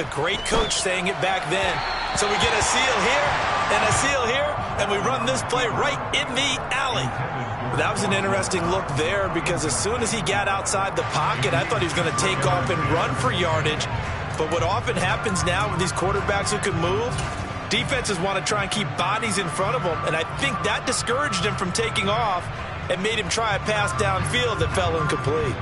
with a great coach saying it back then. So we get a seal here and a seal here, and we run this play right in the alley. That was an interesting look there because as soon as he got outside the pocket, I thought he was going to take off and run for yardage. But what often happens now with these quarterbacks who can move, defenses want to try and keep bodies in front of them, and I think that discouraged him from taking off and made him try a pass downfield that fell incomplete.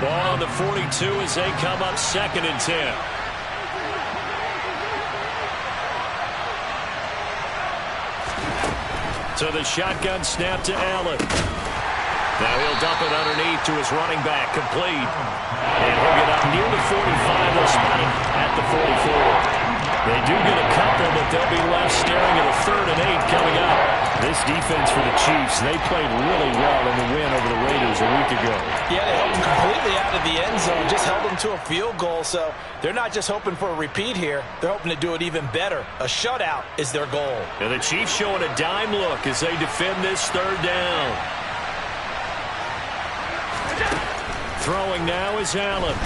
Ball on the 42 as they come up 2nd and 10. So the shotgun snap to Allen. Now he'll dump it underneath to his running back, complete. And he'll get up near the 45. They'll spot him at the 44. They do get a couple, but they'll be left staring at a 3rd and 8 coming up. This defense for the Chiefs, they played really well in the win over the Raiders a week ago. Yeah, they held them completely out of the end zone, just held them to a field goal. So they're not just hoping for a repeat here. They're hoping to do it even better. A shutout is their goal. And the Chiefs showing a dime look as they defend this 3rd down. Throwing now is Allen.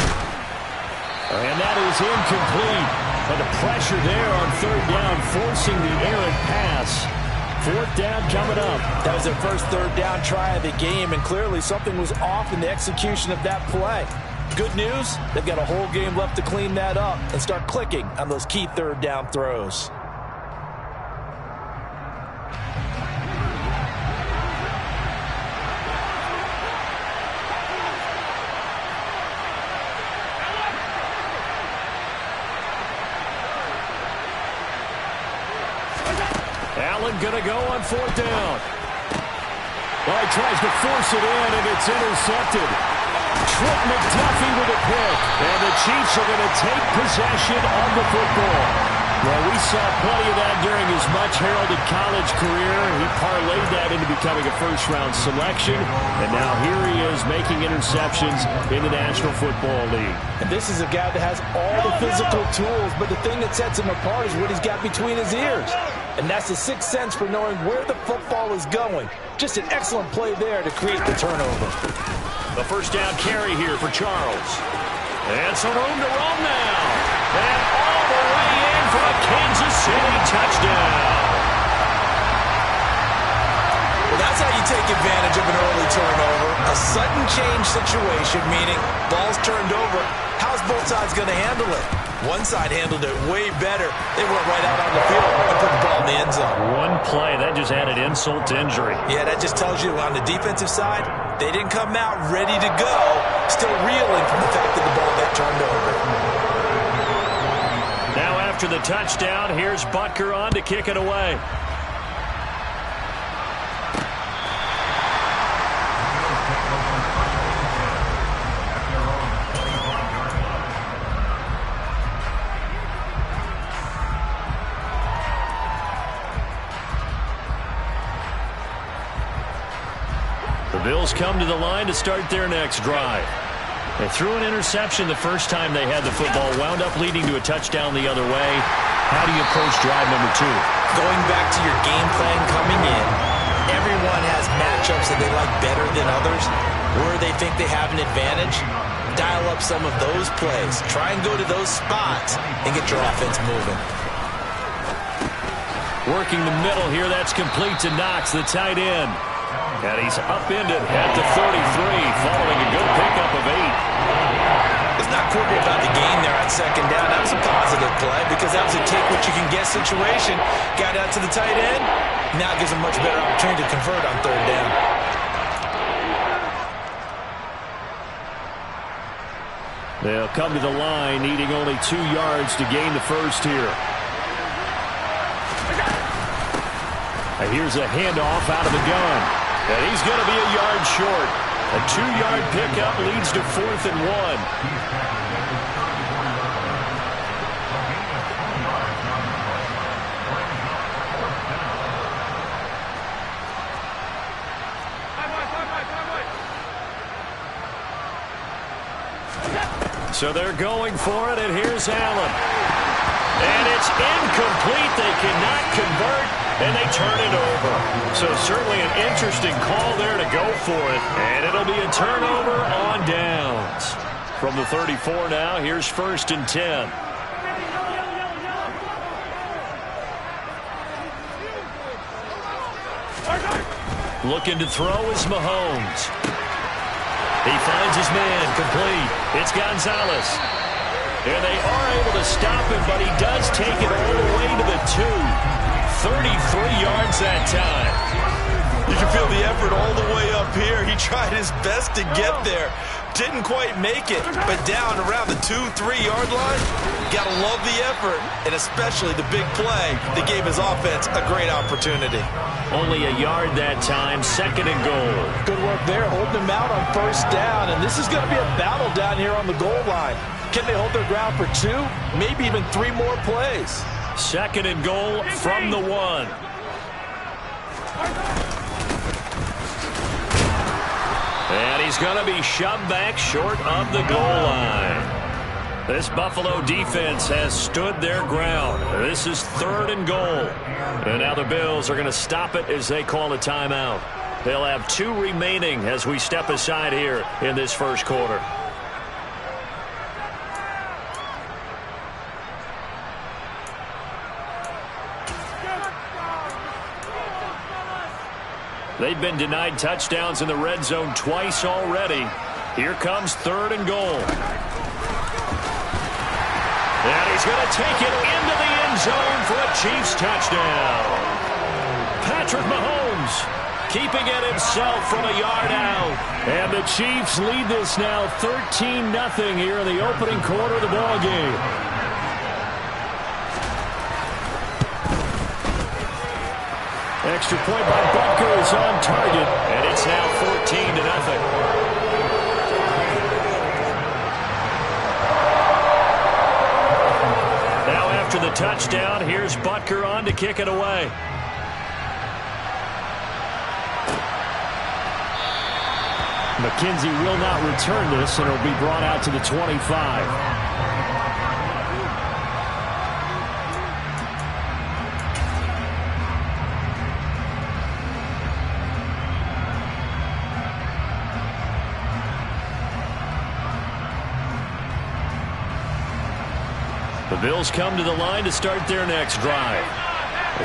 And that is incomplete. But the pressure there on 3rd down, forcing the errant pass. 4th down coming up. That was their first 3rd down try of the game, and clearly something was off in the execution of that play. Good news, they've got a whole game left to clean that up and start clicking on those key 3rd down throws. Allen going to go on 4th down. Well, he tries to force it in, and it's intercepted. Trent McDuffie with a pick. And the Chiefs are going to take possession of the football. Well, we saw plenty of that during his much-heralded college career. He parlayed that into becoming a first-round selection. And now here he is making interceptions in the National Football League. And this is a guy that has all the physical tools, but the thing that sets him apart is what he's got between his ears. And that's the sixth sense for knowing where the football is going. Just an excellent play there to create the turnover. The first down carry here for Charles. And some room to roam now. And all the way in for a Kansas City touchdown. Well, that's how you take advantage of an early turnover. A sudden change situation, meaning ball's turned over. How's both sides going to handle it? One side handled it way better. They went right out on the field and put the ball in the end zone. One play, that just added insult to injury. Yeah, that just tells you on the defensive side, they didn't come out ready to go, still reeling from the fact that the ball got turned over. Now after the touchdown, here's Butker on to kick it away. The Bills come to the line to start their next drive. They threw an interception the first time they had the football, wound up leading to a touchdown the other way. How do you approach drive number 2? Going back to your game plan coming in, everyone has matchups that they like better than others. Where they think they have an advantage, dial up some of those plays. Try and go to those spots and get your offense moving. Working the middle here, that's complete to Knox, the tight end. And he's upended at the 33, following a good pickup of 8. It's not quibble about the gain there on second down. That was a positive play because that was a take-what-you-can-get situation. Got out to the tight end. Now it gives him much better opportunity to convert on third down. They'll come to the line, needing only 2 yards to gain the first here. And here's a handoff out of the gun. And he's going to be a yard short. A 2-yard pickup leads to 4th and 1. So they're going for it, and here's Allen. And it's incomplete. They cannot convert. and they turn it over. So certainly an interesting call there to go for it, and it'll be a turnover on downs. From the 34 now, here's 1st and 10. Looking to throw is Mahomes. He finds his man, complete. It's Gonzalez. And they are able to stop him, but he does take it all the way to the 2. 33 yards that time. You can feel the effort all the way up here. He tried his best to get there. Didn't quite make it, but down around the 2-3 yard line, gotta love the effort, and especially the big play that gave his offense a great opportunity. Only a yard that time, 2nd and goal. Good work there, holding him out on 1st down, and this is going to be a battle down here on the goal line. Can they hold their ground for 2, maybe even 3 more plays? 2nd and goal from the 1. And he's going to be shoved back short of the goal line. This Buffalo defense has stood their ground. This is 3rd and goal. And now the Bills are going to stop it as they call a timeout. They'll have 2 remaining as we step aside here in this 1st quarter. They've been denied touchdowns in the red zone twice already. Here comes 3rd and goal. And he's going to take it into the end zone for a Chiefs touchdown. Patrick Mahomes keeping it himself from a yard out. And the Chiefs lead this now 13-0 here in the opening quarter of the ball game. Extra point by Butker is on target, and it's now 14-0. Now after the touchdown, here's Butker on to kick it away. McKenzie will not return this, and it'll be brought out to the 25. The Bills come to the line to start their next drive.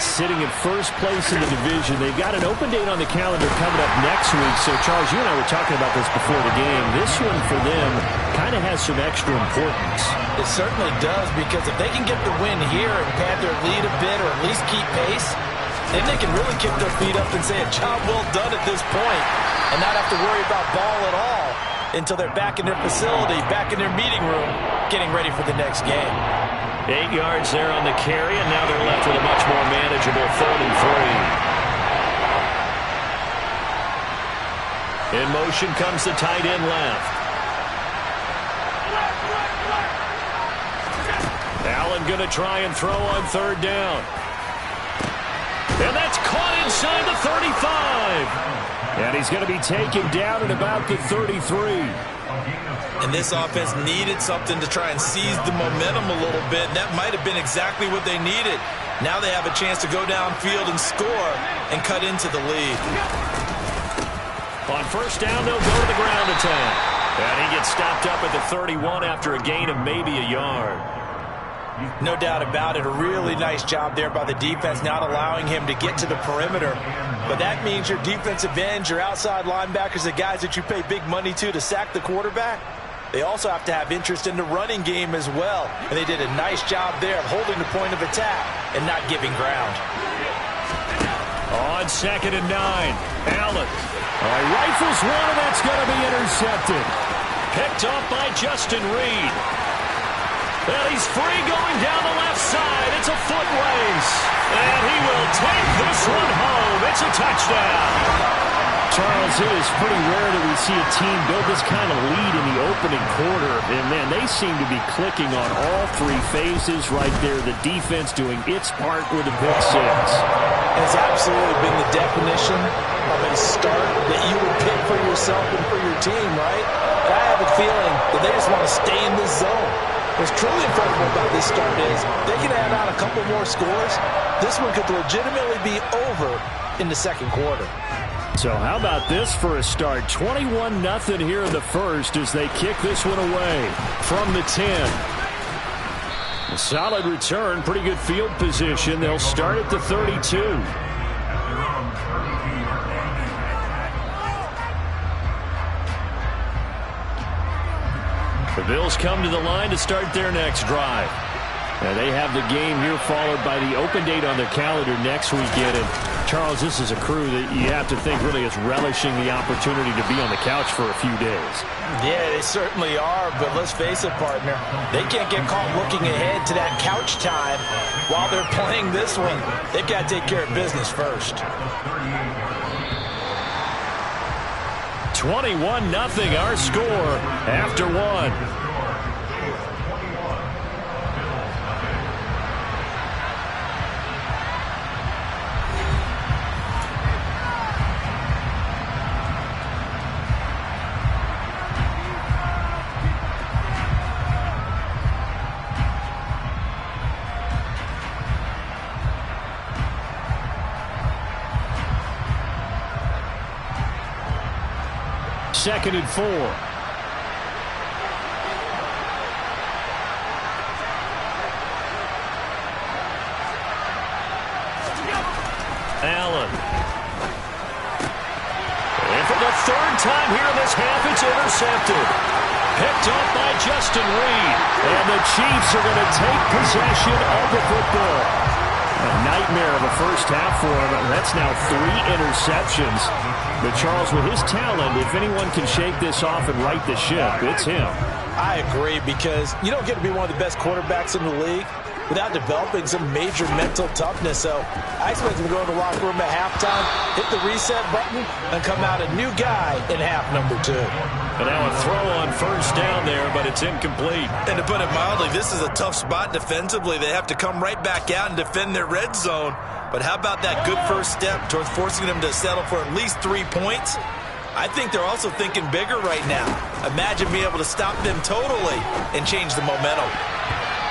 Sitting in 1st place in the division. They've got an open date on the calendar coming up next week. So, Charles, you and I were talking about this before the game. This one for them kind of has some extra importance. It certainly does, because if they can get the win here and pad their lead a bit, or at least keep pace, then they can really kick their feet up and say a job well done at this point and not have to worry about ball at all until they're back in their facility, back in their meeting room, getting ready for the next game. 8 yards there on the carry, and now they're left with a much more manageable 3rd and 3. In motion comes the tight end left. Allen going to try and throw on 3rd down. And that's caught inside the 35. And he's going to be taken down at about the 33. And this offense needed something to try and seize the momentum a little bit. And that might have been exactly what they needed. Now they have a chance to go downfield and score and cut into the lead. On 1st down, they'll go to the ground attack. And he gets stopped up at the 31 after a gain of maybe a yard. No doubt about it. A really nice job there by the defense, not allowing him to get to the perimeter. But that means your defensive ends, your outside linebackers, the guys that you pay big money to sack the quarterback, they also have to have interest in the running game as well. And they did a nice job there of holding the point of attack and not giving ground. On 2nd and 9, Allen. Rifles one, and that's going to be intercepted. Picked off by Justin Reed. And he's free going down the left side. It's a foot race. And he will take this one home. It's a touchdown. Charles, it is pretty rare that we see a team build this kind of lead in the opening quarter. And, man, they seem to be clicking on all 3 phases right there. The defense doing its part with a pick 6. It's absolutely been the definition of a start that you would pick for yourself and for your team, right? But I have a feeling that they just want to stay in this zone. What's truly incredible about this start is they can add on a couple more scores. This one could legitimately be over in the second quarter. So how about this for a start? 21-0 here in the first as they kick this one away from the 10. A solid return, pretty good field position. They'll start at the 32. The Bills come to the line to start their next drive. Now they have the game here followed by the open date on their calendar next weekend. And Charles, this is a crew that you have to think really is relishing the opportunity to be on the couch for a few days. Yeah, they certainly are, but let's face it, partner. They can't get caught looking ahead to that couch time while they're playing this one. They've got to take care of business first. 21-0 our score after one. Second and 4. Allen. And for the third time here in this half, it's intercepted. Picked off by Justin Reed. And the Chiefs are going to take possession of the football. A nightmare of a first half for him. That's now 3 interceptions. But Charles, with his talent, if anyone can shake this off and right the ship, it's him. I agree, because you don't get to be one of the best quarterbacks in the league without developing some major mental toughness. So I expect him to go in the locker room at halftime, hit the reset button, and come out a new guy in half number 2. And now a throw on first down there, but it's incomplete. And to put it mildly, this is a tough spot defensively. They have to come right back out and defend their red zone. But how about that good first step towards forcing them to settle for at least 3 points? I think they're also thinking bigger right now. Imagine being able to stop them totally and change the momentum.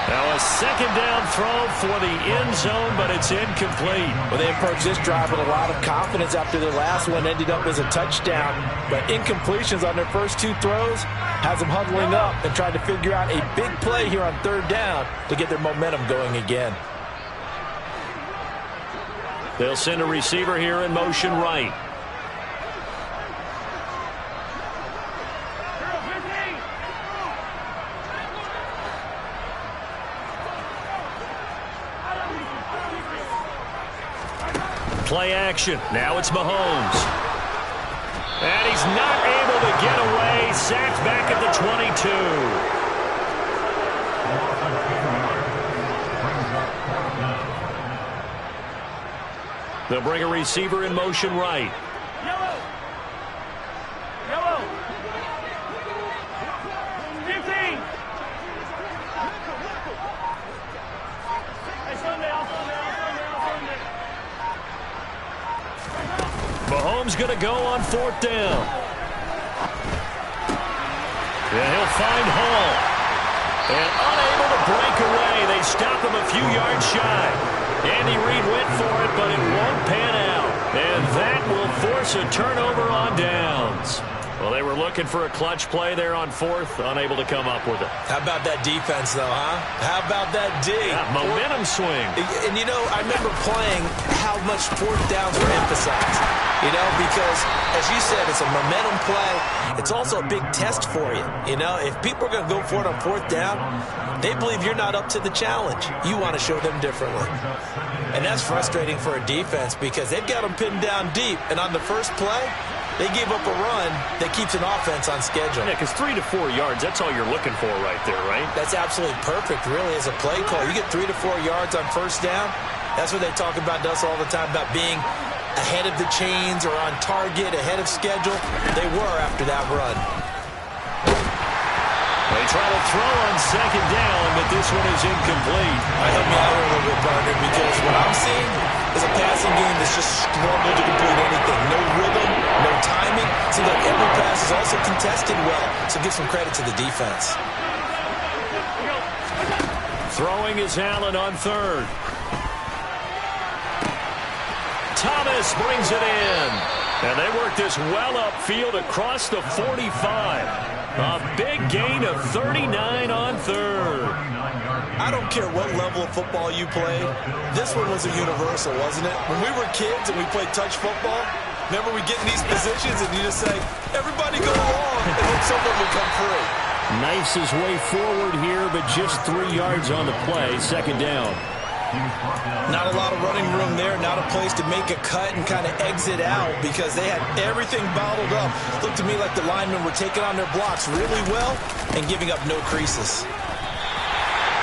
Now a second down throw for the end zone, but it's incomplete. Well, they approached this drive with a lot of confidence after their last one ended up as a touchdown. But incompletions on their first 2 throws has them huddling up and trying to figure out a big play here on third down to get their momentum going again. They'll send a receiver here in motion right. Play action. Now it's Mahomes. And he's not able to get away. Sacked back at the 22. They'll bring a receiver in motion right. Yellow. 15. Mahomes going to go on fourth down. And he'll find Hall. And unable to break away. They stop him a few yards shy. Andy Reid went for it, but it won't pan out. And that will force a turnover on downs. Well, they were looking for a clutch play there on fourth, unable to come up with it. How about that defense, though, huh? How about that D? Yeah, momentum swing. And, you know, I remember playing how much fourth downs were emphasized. You know, because, as you said, it's a momentum play. It's also a big test for you. You know, if people are going to go for it on fourth down, they believe you're not up to the challenge. You want to show them differently. And that's frustrating for a defense because they've got them pinned down deep. And on the first play, they gave up a run that keeps an offense on schedule. Yeah, because 3 to 4 yards, that's all you're looking for right there, right? That's absolutely perfect, really, as a play call. You get 3 to 4 yards on first down. That's what they talk about us all the time, about being ahead of the chains or on target, ahead of schedule. They were after that run. They try to throw on second down, but this one is incomplete. Help me out here a little bit, partner, because what I'm seeing is a passing game that's just struggled to complete anything. No rhythm, no timing. Seems like every pass is also contested well, so give some credit to the defense. Throwing is Allen on third. Thomas brings it in. And they work this well upfield across the 45. A big gain of 39 on third. I don't care what level of football you played. This one was a universal, wasn't it? When we were kids and we played touch football, remember we get in these positions and you just say, everybody go along, and then someone would come through. Knifes his way forward here, but just 3 yards on the play. Second down. Not a lot of running room there, not a place to make a cut and kind of exit out because they had everything bottled up. Looked to me like the linemen were taking on their blocks really well and giving up no creases.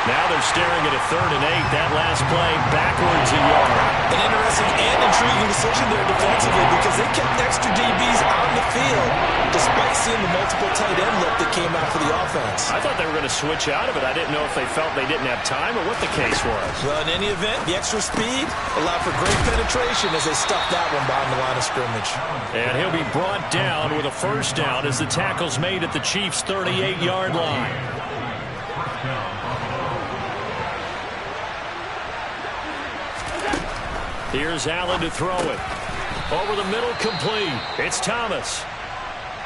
Now they're staring at a 3rd and 8. That last play backwards a yard. An interesting and intriguing decision there defensively because they kept extra DBs on the field despite seeing the multiple tight end look that came out for the offense. I thought they were going to switch out of it. I didn't know if they felt they didn't have time or what the case was. Well, in any event, the extra speed allowed for great penetration as they stuffed that one behind the line of scrimmage. And he'll be brought down with a first down as the tackle's made at the Chiefs' 38-yard line. Here's Allen to throw it. Over the middle, complete. It's Thomas.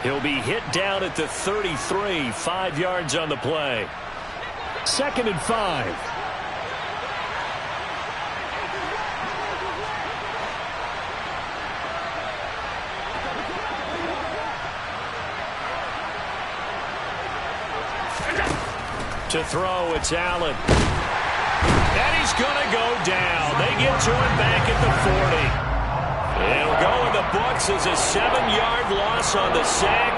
He'll be hit down at the 33, 5 yards on the play. 2nd and 5. To throw, it's Allen. And he's going to go down. They get to him back at the 40. It'll go in the books as a 7-yard loss on the sack,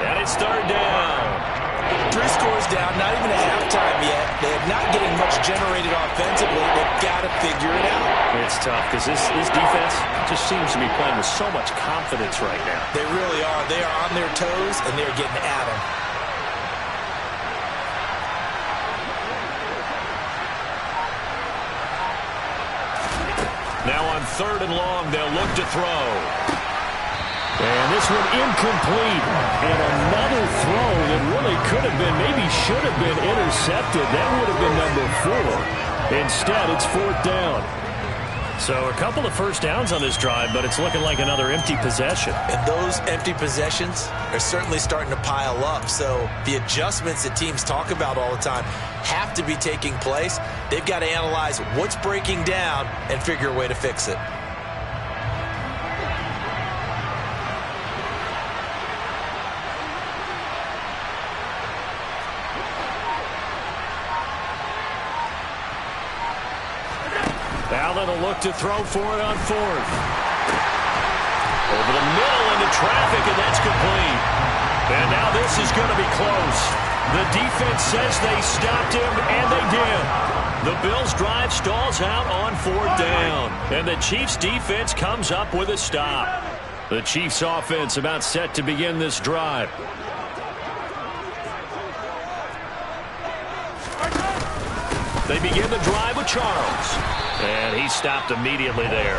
and it's 3rd down. 3 scores down, not even at halftime yet. They're not getting much generated offensively. They've got to figure it out. It's tough because this defense just seems to be playing with so much confidence right now. They really are. They are on their toes, and they're getting at them. Now on 3rd and long, they'll look to throw. And this one incomplete. And another throw that really could have been, maybe should have been intercepted. That would have been number 4. Instead, it's 4th down. So a couple of first downs on this drive, but it's looking like another empty possession. And those empty possessions are certainly starting to pile up. So the adjustments that teams talk about all the time have to be taking place. They've got to analyze what's breaking down and figure a way to fix it. Allen will look to throw for it on 4th. Over the middle into traffic, and that's complete. And now this is going to be close. The defense says they stopped him, and they did. The Bills' drive stalls out on 4th down. And the Chiefs' defense comes up with a stop. The Chiefs' offense about set to begin this drive. They begin the drive with Charles. And he stopped immediately there.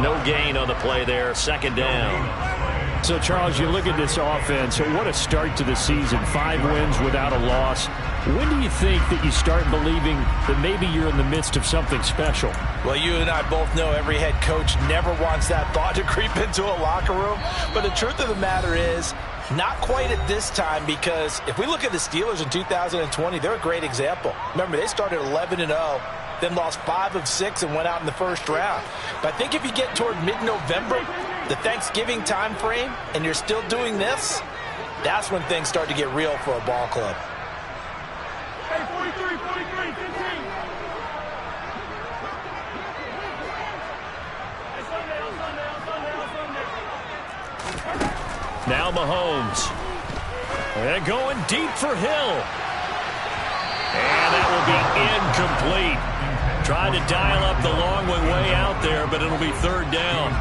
No gain on the play there. 2nd down. So, Charles, you look at this offense. What a start to the season. 5 wins without a loss. When do you think that you start believing that maybe you're in the midst of something special? Well, you and I both know every head coach never wants that thought to creep into a locker room. But the truth of the matter is, not quite at this time, because if we look at the Steelers in 2020, they're a great example. Remember, they started 11-0, then lost 5 of 6 and went out in the first round. But I think if you get toward mid-November, the Thanksgiving time frame, and you're still doing this, that's when things start to get real for a ball club. Hey, 43, 15. Now Mahomes. And going deep for Hill. And that will be incomplete. Trying to dial up the long one way out there, but it'll be 3rd down.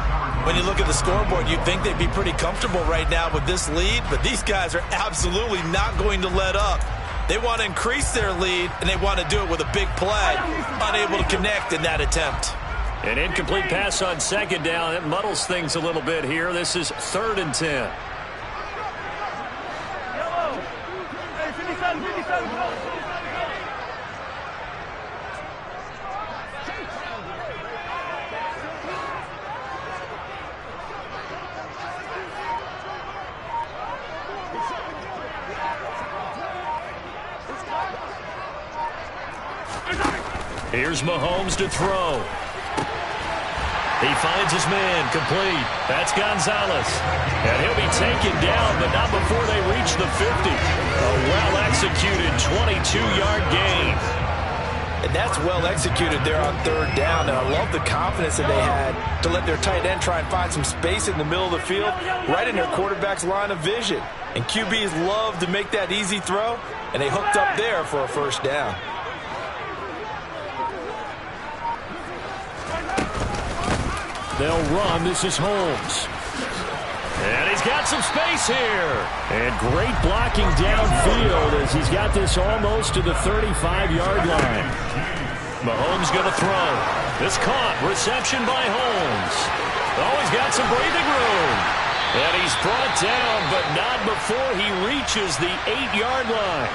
When you look at the scoreboard, you'd think they'd be pretty comfortable right now with this lead, but these guys are absolutely not going to let up. They want to increase their lead, and they want to do it with a big play. Unable to connect in that attempt. An incomplete pass on 2nd down. It muddles things a little bit here. This is 3rd and 10. Here's Mahomes to throw. He finds his man, complete. That's Gonzalez. And he'll be taken down, but not before they reach the 50. A well-executed 22-yard gain. And that's well executed there on third down. And I love the confidence that they had to let their tight end try and find some space in the middle of the field, right in their quarterback's line of vision. And QBs love to make that easy throw, and they hooked up there for a first down. They'll run. This is Holmes. And he's got some space here. And great blocking downfield as he's got this almost to the 35-yard line. Mahomes going to throw. This caught. Reception by Holmes. Oh, he's got some breathing room. And he's brought down, but not before he reaches the 8-yard line.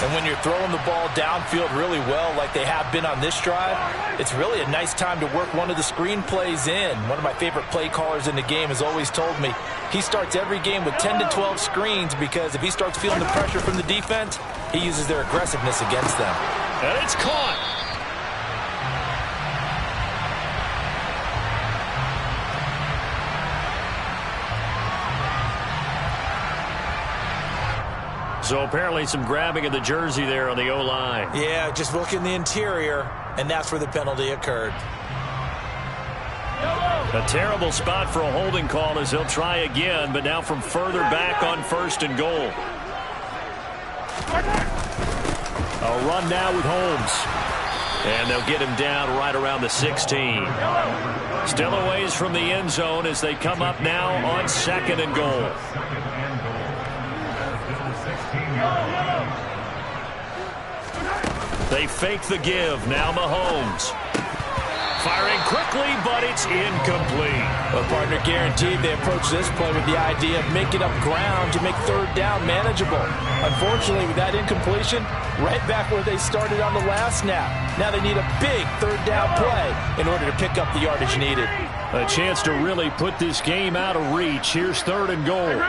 And when you're throwing the ball downfield really well like they have been on this drive, it's really a nice time to work one of the screen plays in. One of my favorite play callers in the game has always told me he starts every game with 10 to 12 screens because if he starts feeling the pressure from the defense, he uses their aggressiveness against them. And it's caught. So apparently some grabbing of the jersey there on the O-line. Yeah, just look in the interior, and that's where the penalty occurred. A terrible spot for a holding call as he'll try again, but now from further back on first and goal. A run now with Holmes. And they'll get him down right around the 16. Still a ways from the end zone as they come up now on second and goal. They fake the give. Now Mahomes. Firing quickly, but it's incomplete. Well, partner, guaranteed they approach this play with the idea of making up ground to make third down manageable. Unfortunately, with that incompletion, right back where they started on the last snap. Now they need a big third down play in order to pick up the yardage needed. A chance to really put this game out of reach. Here's third and goal.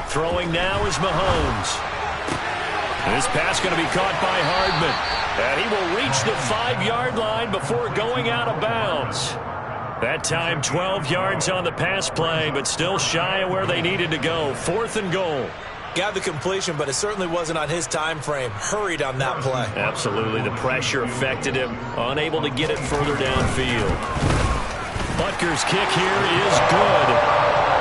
Throwing now is Mahomes. This pass going to be caught by Hardman. And he will reach the 5-yard line before going out of bounds. That time 12 yards on the pass play, but still shy of where they needed to go. Fourth and goal. Got the completion, but it certainly wasn't on his time frame. Hurried on that play. Absolutely. The pressure affected him. Unable to get it further downfield. Butker's kick here is good.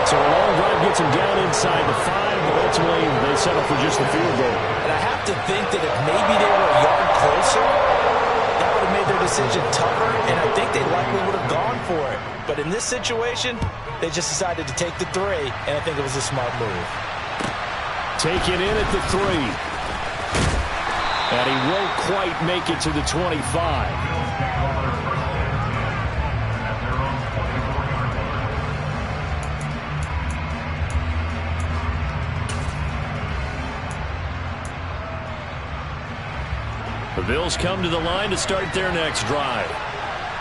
So a long drive gets him down inside the 5, but ultimately they settle for just the field goal. And I have to think that if maybe they were a yard closer, that would have made their decision tougher, and I think they likely would have gone for it. But in this situation, they just decided to take the 3, and I think it was a smart move. Taken in at the 3. And he won't quite make it to the 25. The Bills come to the line to start their next drive.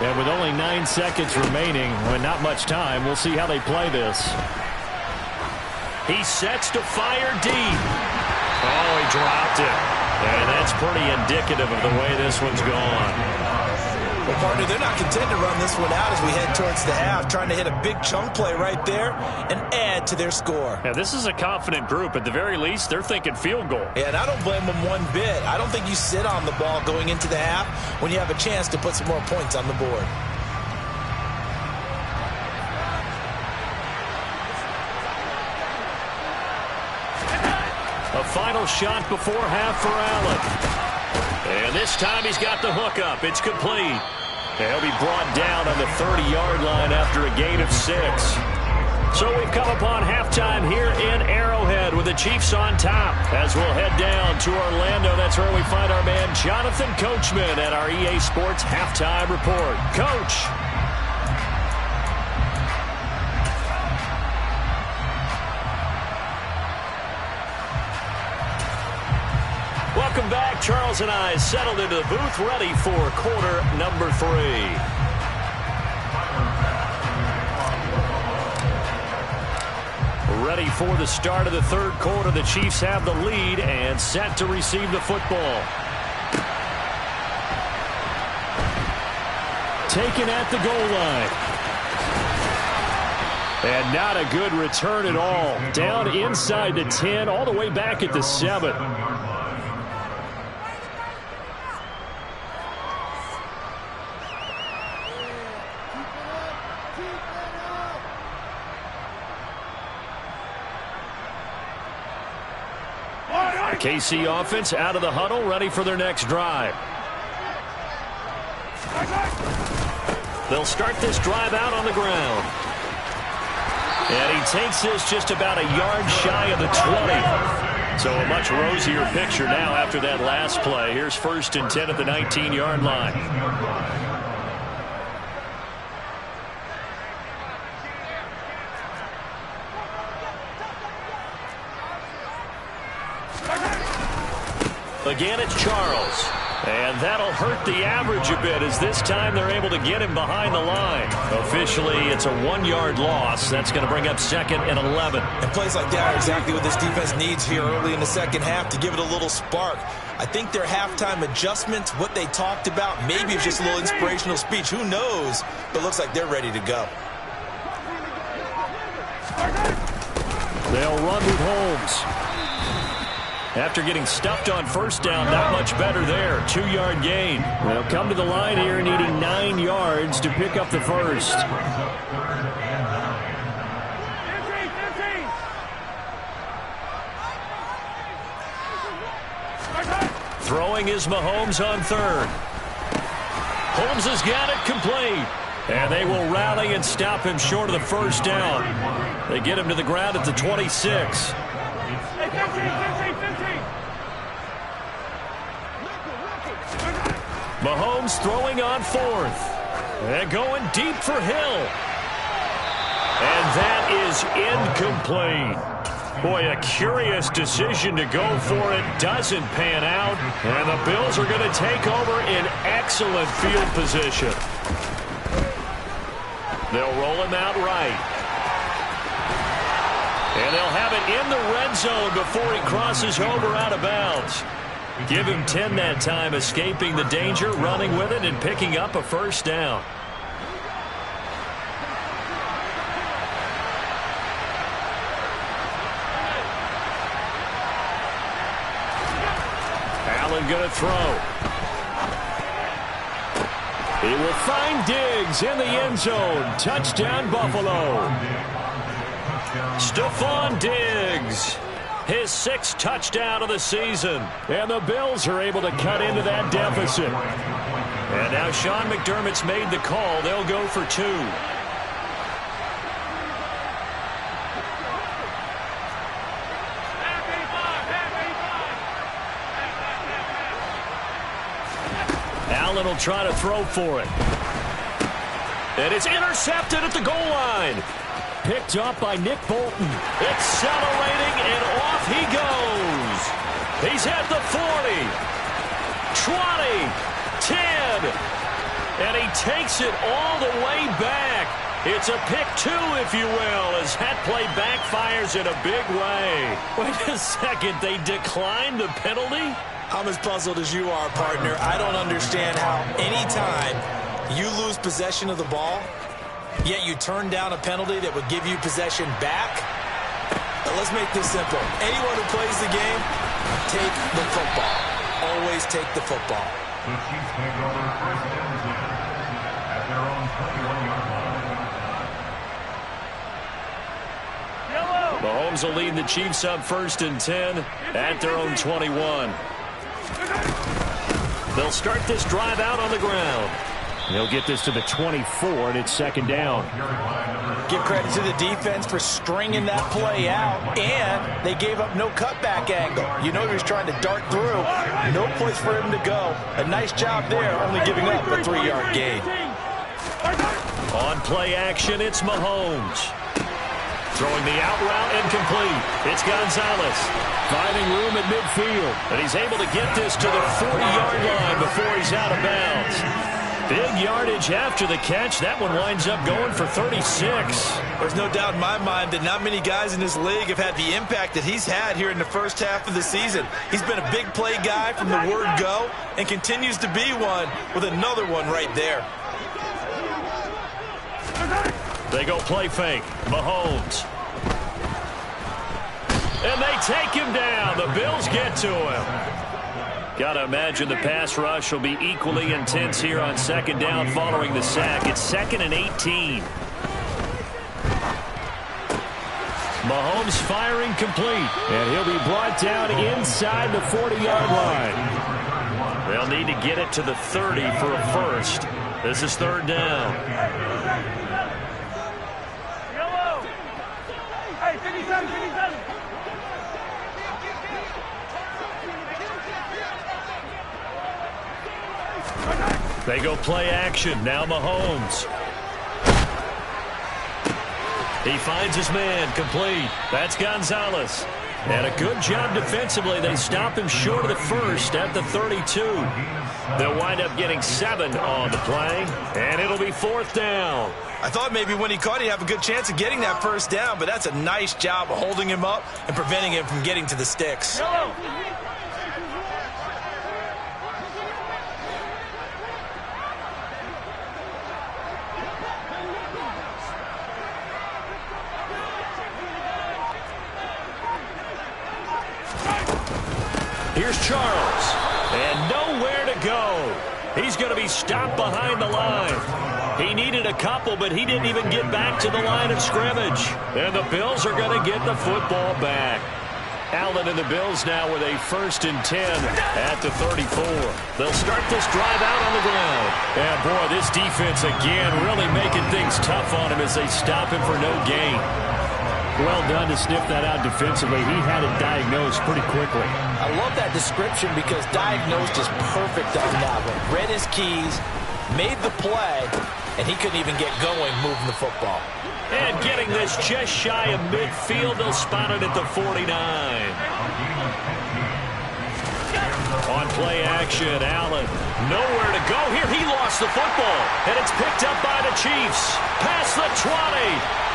And with only 9 seconds remaining, and not much time, we'll see how they play this. He sets to fire deep. Oh, he dropped it. And that's pretty indicative of the way this one's gone. Well, partner, they're not content to run this one out as we head towards the half, trying to hit a big chunk play right there and add to their score. Now, this is a confident group. At the very least, they're thinking field goal. Yeah, and I don't blame them one bit. I don't think you sit on the ball going into the half when you have a chance to put some more points on the board. A final shot before half for Allen. And this time he's got the hookup. It's complete. And he'll be brought down on the 30-yard line after a gain of 6. So we've come upon halftime here in Arrowhead with the Chiefs on top. As we'll head down to Orlando, that's where we find our man Jonathan Coachman at our EA Sports Halftime Report. Coach. Welcome back. Charles and I settled into the booth ready for quarter number 3. Ready for the start of the third quarter. The Chiefs have the lead and set to receive the football. Taken at the goal line. And not a good return at all. Down inside the 10, all the way back at the 7. KC offense out of the huddle, ready for their next drive. They'll start this drive out on the ground. And he takes this just about a yard shy of the 20. So a much rosier picture now after that last play. Here's 1st and 10 at the 19-yard line. Again, it's Charles. And that'll hurt the average a bit as this time they're able to get him behind the line. Officially, it's a 1-yard loss. That's going to bring up 2nd and 11. And plays like that are exactly what this defense needs here early in the second half to give it a little spark. I think their halftime adjustments, what they talked about, maybe it's just a little inspirational speech. Who knows? But it looks like they're ready to go. They'll run with Holmes. After getting stuffed on 1st down, not much better there. 2-yard gain. They'll come to the line here needing 9 yards to pick up the 1st. Throwing is Mahomes on 3rd. Holmes has got it complete. And they will rally and stop him short of the 1st down. They get him to the ground at the 26. Mahomes throwing on 4th. And going deep for Hill. And that is incomplete. Boy, a curious decision to go for it. Doesn't pan out. And the Bills are going to take over in excellent field position. They'll roll him out right. And they'll have it in the red zone before he crosses over out of bounds. Give him 10 that time, escaping the danger, running with it, and picking up a 1st down. Allen going to throw. He will find Diggs in the end zone. Touchdown, Buffalo. Stephon Diggs. His 6th touchdown of the season. And the Bills are able to cut into that deficit. And now Sean McDermott's made the call. They'll go for 2. Allen will try to throw for it. And it's intercepted at the goal line. Picked up by Nick Bolton. Accelerating, and off he goes. He's at the 40, 20, 10, and he takes it all the way back. It's a pick 2, if you will, as that play backfires in a big way. Wait a second, they declined the penalty? I'm as puzzled as you are, partner. I don't understand how anytime you lose possession of the ball, yet you turn down a penalty that would give you possession back. But let's make this simple. Anyone who plays the game, take the football. Always take the football. The Chiefs take over 1st and 10 at their own 21-yard line. Mahomes will lead the Chiefs up 1st and 10 at their own 21. They'll start this drive out on the ground. They'll get this to the 24, and it's 2nd down. Give credit to the defense for stringing that play out, and they gave up no cutback angle. You know he was trying to dart through. No place for him to go. A nice job there, only giving up a 3-yard gain. On play action, it's Mahomes. Throwing the out route incomplete. It's Gonzalez. Finding room at midfield. And he's able to get this to the 40-yard line before he's out of bounds. Big yardage after the catch. That one winds up going for 36. There's no doubt in my mind that not many guys in this league have had the impact that he's had here in the first half of the season. He's been a big play guy from the word go and continues to be one with another one right there. They go play fake. Mahomes. And they take him down. The Bills get to him. Got to imagine the pass rush will be equally intense here on second down following the sack. It's 2nd and 18. Mahomes firing complete. And he'll be brought down inside the 40-yard line. They'll need to get it to the 30 for a first. This is 3rd down. Hey, 57, 57. They go play action. Now Mahomes. He finds his man complete. That's Gonzalez. And a good job defensively. They stop him short of the first at the 32. They'll wind up getting 7 on the play. And it'll be 4th down. I thought maybe when he caught, he'd have a good chance of getting that first down, but that's a nice job of holding him up and preventing him from getting to the sticks. Here's Charles. And nowhere to go. He's going to be stopped behind the line. He needed a couple, but he didn't even get back to the line of scrimmage. And the Bills are going to get the football back. Allen and the Bills now with a 1st and 10 at the 34. They'll start this drive out on the ground. And boy, this defense again really making things tough on him as they stop him for no gain. Well done to sniff that out defensively. He had it diagnosed pretty quickly. I love that description because diagnosed is perfect on that one. Read his keys, made the play, and he couldn't even get going moving the football. And getting this just shy of midfield, they'll spot it at the 49. On play action, Allen. Nowhere to go here. He lost the football, and it's picked up by the Chiefs. Past the 20.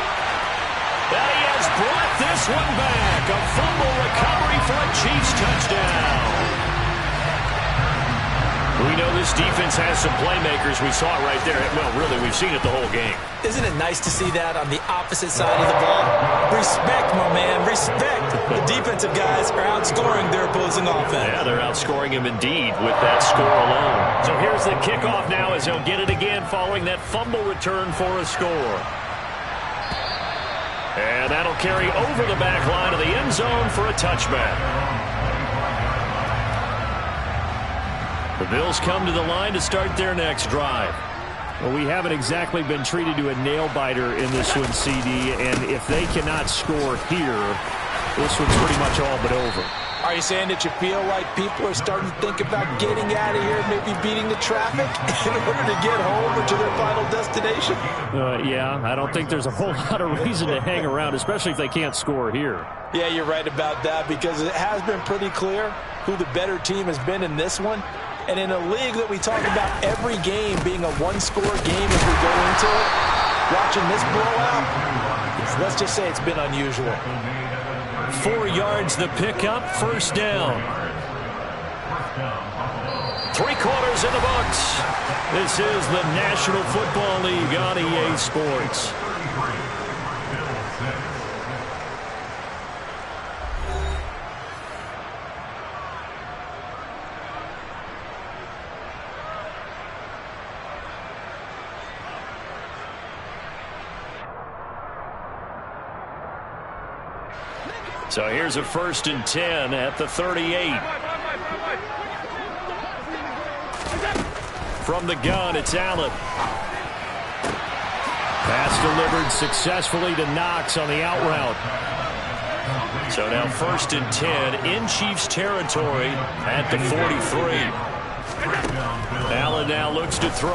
And he has brought this one back. A fumble recovery for a Chiefs touchdown. We know this defense has some playmakers. We saw it right there. Well, really, we've seen it the whole game. Isn't it nice to see that on the opposite side of the ball? Respect, my man, respect. The defensive guys are outscoring their opposing offense. Yeah, they're outscoring him indeed with that score alone. So here's the kickoff now as they'll get it again following that fumble return for a score. And that'll carry over the back line of the end zone for a touchback. The Bills come to the line to start their next drive. Well, we haven't exactly been treated to a nail-biter in this one, CD, and if they cannot score here, this one's pretty much all but over. Are you saying that you feel like people are starting to think about getting out of here, maybe beating the traffic in order to get home or to their final destination? Yeah, I don't think there's a whole lot of reason to hang around, especially if they can't score here. Yeah, you're right about that because it has been pretty clear who the better team has been in this one. And in a league that we talk about every game being a one-score game as we go into it, watching this blowout, let's just say it's been unusual. 4 yards the pickup, first down. 3 quarters in the books. This is the National Football League on EA Sports. So here's a 1st and 10 at the 38. From the gun, it's Allen. Pass delivered successfully to Knox on the out route. So now 1st and 10 in Chiefs territory at the 43. Allen now looks to throw.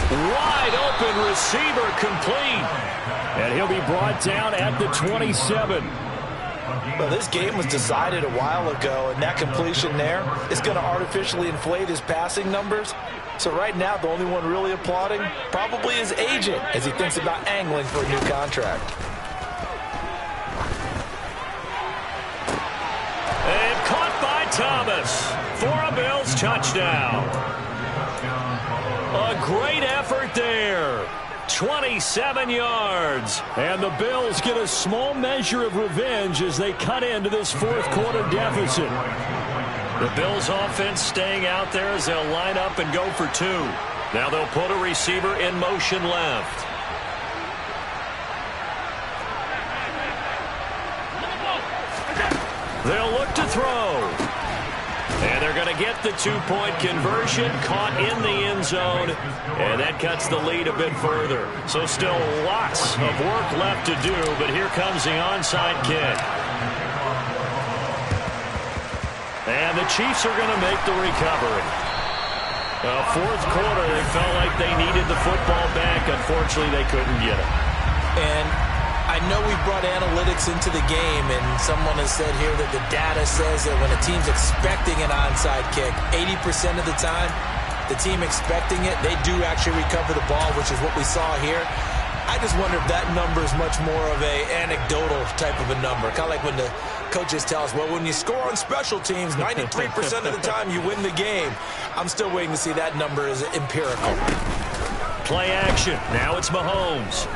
Wide open receiver complete. And he'll be brought down at the 27. Well, this game was decided a while ago, and that completion there is going to artificially inflate his passing numbers. So right now, the only one really applauding probably his agent as he thinks about angling for a new contract. And caught by Thomas for a Bills touchdown. A great effort there. 27 yards. And the Bills get a small measure of revenge as they cut into this fourth quarter deficit. The Bills offense staying out there as they'll line up and go for two. Now they'll put a receiver in motion left. They'll look to throw. And they're going to get the two-point conversion, caught in the end zone, and that cuts the lead a bit further. So still lots of work left to do, but here comes the onside kick. And the Chiefs are going to make the recovery. Fourth quarter, they felt like they needed the football back. Unfortunately, they couldn't get it. And I know we brought analytics into the game, and someone has said here that the data says that when a team's expecting an onside kick, 80% of the time, the team expecting it, they do actually recover the ball, which is what we saw here. I just wonder if that number is much more of a anecdotal type of a number. Kind of like when the coaches tell us, well, when you score on special teams, 93% of the time you win the game. I'm still waiting to see that number is empirical. Play action. Now it's Mahomes.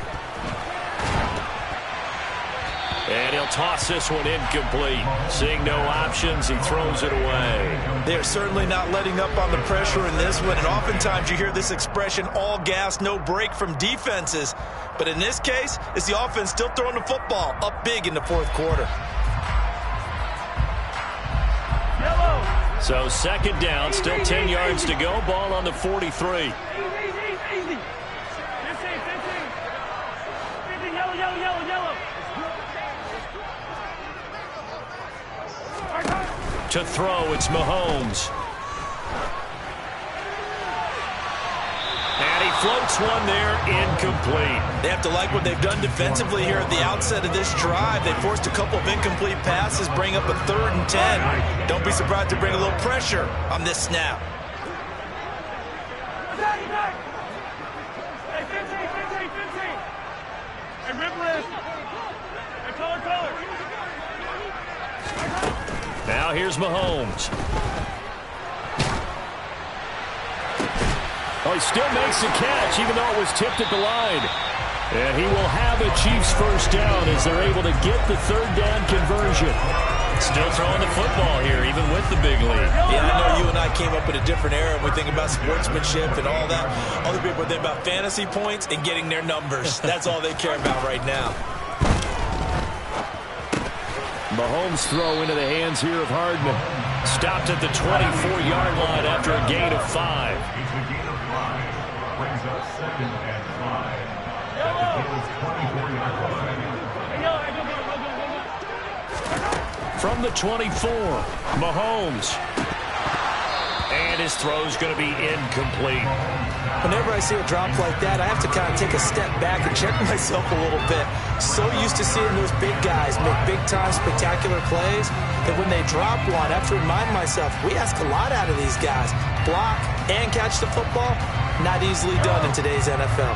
And he'll toss this one incomplete. Seeing no options, he throws it away. They're certainly not letting up on the pressure in this one, and oftentimes you hear this expression, all gas, no break from defenses. But in this case, it's the offense still throwing the football up big in the fourth quarter. So second down, still 10 yards to go. Ball on the 43. Easy. 15. Yellow. To throw, it's Mahomes. And he floats one there, incomplete. They have to like what they've done defensively here at the outset of this drive. They forced a couple of incomplete passes, bring up a 3rd and 10. Don't be surprised to bring a little pressure on this snap. Hey, 15. Hey, rip wrist. Hey, color. Now here's Mahomes. Oh, he still makes the catch, even though it was tipped at the line. And he will have a Chiefs first down as they're able to get the 3rd down conversion. Still throwing the football here, even with the big lead. Yeah, I know you and I came up in a different era. We think about sportsmanship and all that. Other people think about fantasy points and getting their numbers. That's all they care about right now. Mahomes throw into the hands here of Hardman. Stopped at the 24-yard line after a gain of 5. It's a gain of 5. Brings up 2nd and 5. The Bills 24-yard line. From the 24, Mahomes. And his throw's going to be incomplete. Whenever I see a drop like that, I have to kind of take a step back and check myself a little bit. So used to seeing those big guys make big-time spectacular plays that when they drop one, I have to remind myself, we ask a lot out of these guys. Block and catch the football, not easily done in today's NFL.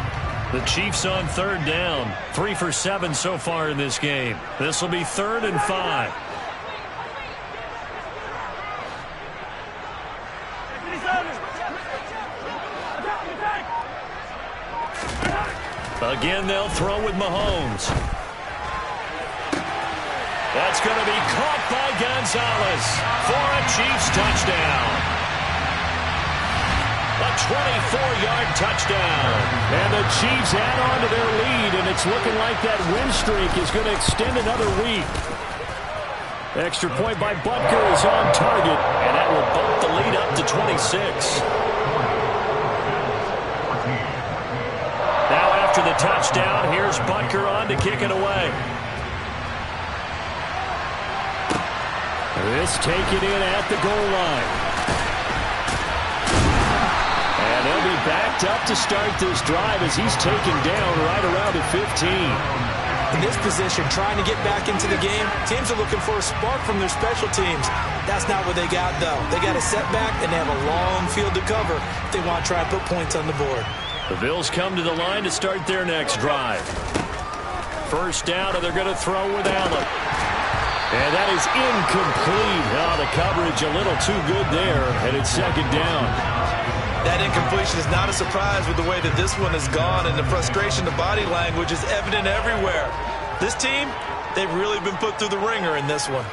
The Chiefs on 3rd down. 3 for 7 so far in this game. This will be 3rd and 5. Again, they'll throw with Mahomes. That's going to be caught by Gonzalez for a Chiefs touchdown. A 24-yard touchdown. And the Chiefs add on to their lead, and it's looking like that win streak is going to extend another week. Extra point by Butker is on target, and that will bump the lead up to 26. Now after the touchdown, here's Butker on to kick it away. This taken in at the goal line. And they'll be backed up to start this drive as he's taken down right around the 15. In this position, trying to get back into the game, teams are looking for a spark from their special teams. That's not what they got, though. They got a setback, and they have a long field to cover if they want to try and put points on the board. The Bills come to the line to start their next drive. First down, and they're going to throw with Allen. And that is incomplete. Oh, the coverage a little too good there, and it's second down. That incompletion is not a surprise with the way that this one has gone, and the frustration, the body language is evident everywhere. This team, they've really been put through the ringer in this one.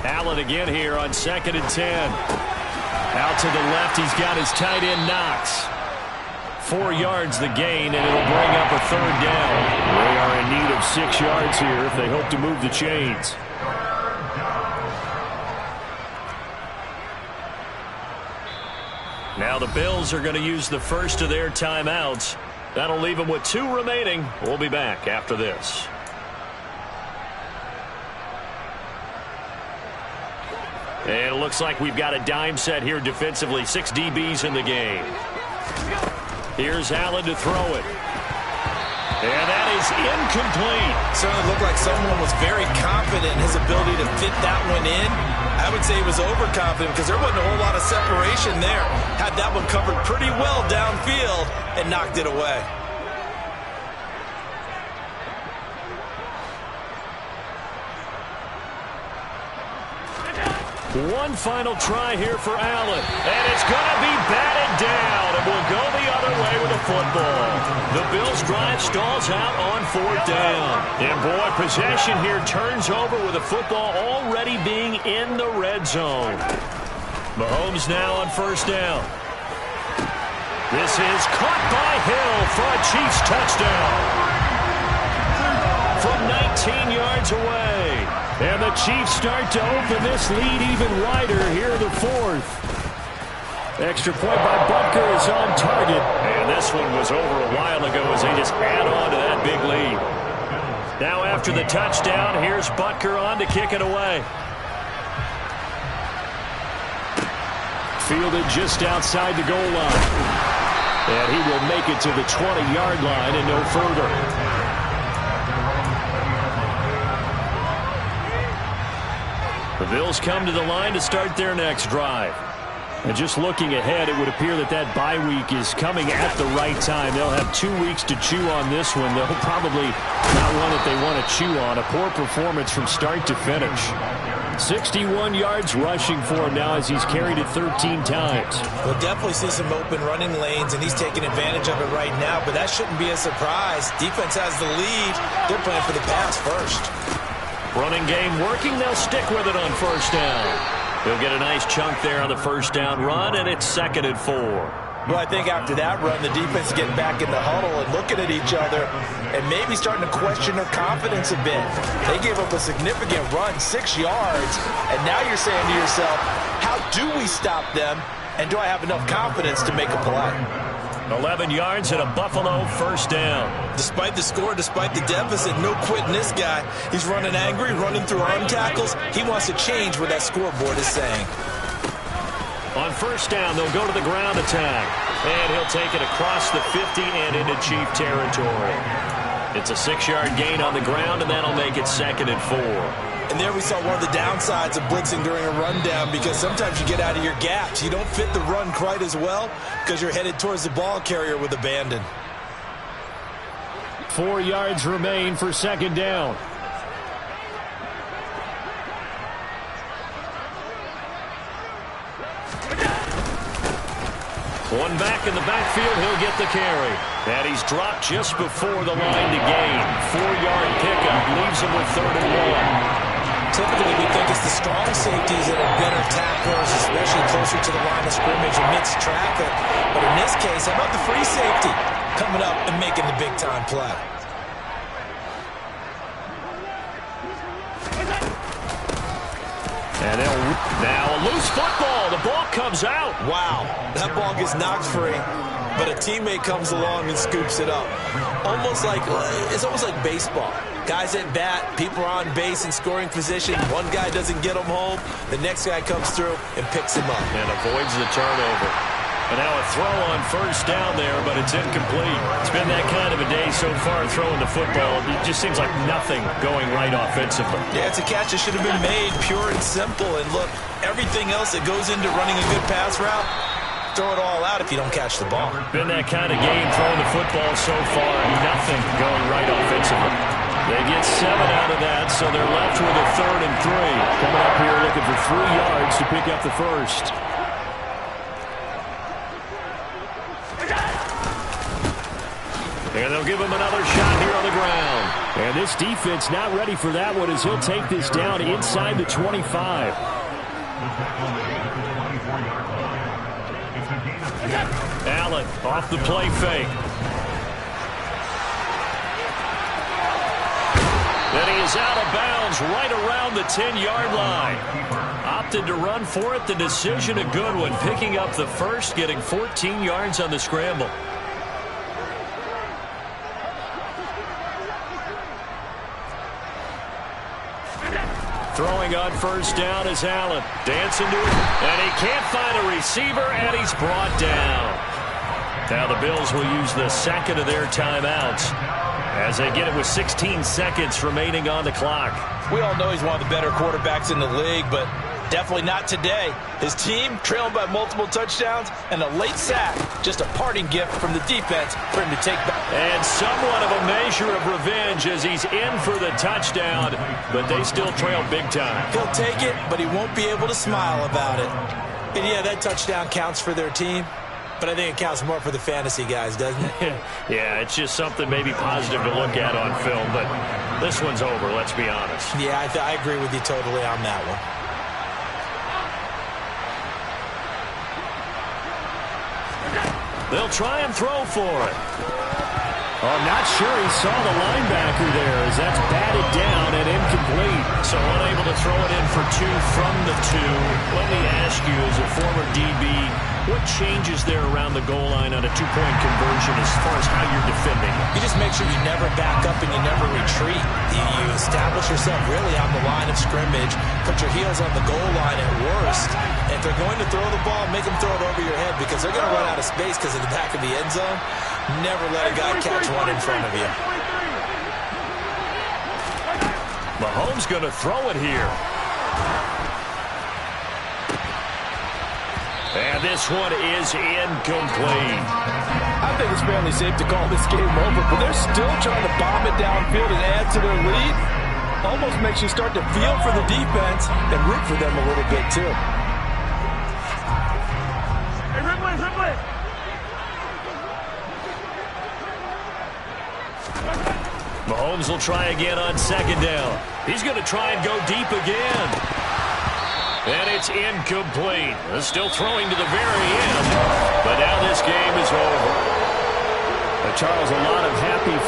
Allen again here on 2nd and 10. Out to the left, he's got his tight end Knox. 4 yards the gain, and it'll bring up a third down. They are in need of 6 yards here if they hope to move the chains. Now the Bills are going to use the first of their timeouts. That'll leave them with 2 remaining. We'll be back after this. And it looks like we've got a dime set here defensively. 6 DBs in the game. Here's Allen to throw it. And that is incomplete. Certainly looked like someone was very confident in his ability to fit that one in. I would say he was overconfident because there wasn't a whole lot of separation there. Had that one covered pretty well downfield and knocked it away. One final try here for Allen. And it's going to be batted down. And we'll go the other way with the football. The Bills drive stalls out on 4th down. And boy, possession here turns over with the football already being in the red zone. Mahomes now on 1st down. This is caught by Hill for a Chiefs touchdown. From 19 yards away. And the Chiefs start to open this lead even wider here in the 4th. Extra point by Butker is on target. And this one was over a while ago as they just add on to that big lead. Now after the touchdown, here's Butker on to kick it away. Fielded just outside the goal line. And he will make it to the 20-yard line and no further. The Bills come to the line to start their next drive. And just looking ahead, it would appear that that bye week is coming at the right time. They'll have 2 weeks to chew on this one. They'll probably not one that they want to chew on. A poor performance from start to finish. 61 yards rushing for him now as he's carried it 13 times. We'll definitely see some open running lanes, and he's taking advantage of it right now, but that shouldn't be a surprise. Defense has the lead. They're playing for the pass first. Running game working. They'll stick with it on 1st down. They'll get a nice chunk there on the 1st down run, and it's 2nd and 4. Well, I think after that run, the defense is getting back in the huddle and looking at each other and maybe starting to question their confidence a bit. They gave up a significant run, 6 yards, and now you're saying to yourself, how do we stop them, and do I have enough confidence to make a play? 11 yards and a Buffalo 1st down. Despite the score, despite the deficit, no quitting this guy. He's running angry, running through arm tackles. He wants to change what that scoreboard is saying. On 1st down, they'll go to the ground attack. And he'll take it across the 50 and into Chief territory. It's a 6-yard gain on the ground, and that'll make it 2nd and 4. And there we saw one of the downsides of blitzing during a rundown, because sometimes you get out of your gaps. You don't fit the run quite as well because you're headed towards the ball carrier with abandon. 4 yards remain for 2nd down. One back in the backfield, he'll get the carry. And he's dropped just before the line to gain. 4-yard pickup leaves him with 3rd and 1. Typically, we think it's the strong safeties that are better tacklers, especially closer to the line of scrimmage amidst traffic. But in this case, how about the free safety coming up and making the big-time play? And now a loose football. The ball comes out. Wow, that ball gets knocked free. but a teammate comes along and scoops it up. It's almost like baseball. Guys at bat, people are on base in scoring position. One guy doesn't get him home. The next guy comes through and picks him up. And avoids the turnover. And now a throw on first down there, but it's incomplete. It's been that kind of a day so far throwing the football. It just seems like nothing going right offensively. Yeah, it's a catch that should have been made, pure and simple. And look, everything else that goes into running a good pass route, throw it all out if you don't catch the ball. Been that kind of game throwing the football so far. Nothing going right offensively. They get 7 out of that, so they're left with a 3rd and 3. Coming up here looking for 3 yards to pick up the first. And they'll give him another shot here on the ground. And this defense not ready for that one as he'll take this down inside the 25. Allen off the play fake. Then he is out of bounds right around the 10-yard line. Opted to run for it. The decision a good one. Picking up the first, getting 14 yards on the scramble. Throwing on first down is Allen. Dancing to it. And he can't find a receiver, and he's brought down. Now the Bills will use the second of their timeouts as they get it with 16 seconds remaining on the clock. We all know he's one of the better quarterbacks in the league, but definitely not today. His team trailing by multiple touchdowns, and a late sack, just a parting gift from the defense for him to take back. And somewhat of a measure of revenge as he's in for the touchdown, but they still trail big time. He'll take it, but he won't be able to smile about it. And yeah, that touchdown counts for their team, but I think it counts more for the fantasy guys, doesn't it? Yeah, it's just something maybe positive to look at on film, but this one's over, let's be honest. Yeah, I agree with you totally on that one. They'll try and throw for it. Oh, I'm not sure he saw the linebacker there as that's batted down and incomplete. So unable to throw it in for 2 from the 2. Let me ask you, as a former DB, what changes there around the goal line on a 2-point conversion as far as how you're defending? You just make sure you never back up and you never retreat. You establish yourself really on the line of scrimmage, put your heels on the goal line at worst. And if they're going to throw the ball, make them throw it over your head because they're going to run out of space because of the back of the end zone. Never let a guy catch one in front of you. Mahomes going to throw it here. And this one is incomplete. I think it's fairly safe to call this game over, but they're still trying to bomb it downfield and add to their lead. Almost makes you start to feel for the defense and root for them a little bit, too. Hey, Ripley! Mahomes will try again on second down. He's going to try and go deep again. And it's incomplete. They're still throwing to the very end. But now this game is over. Charles, a lot of happy fans.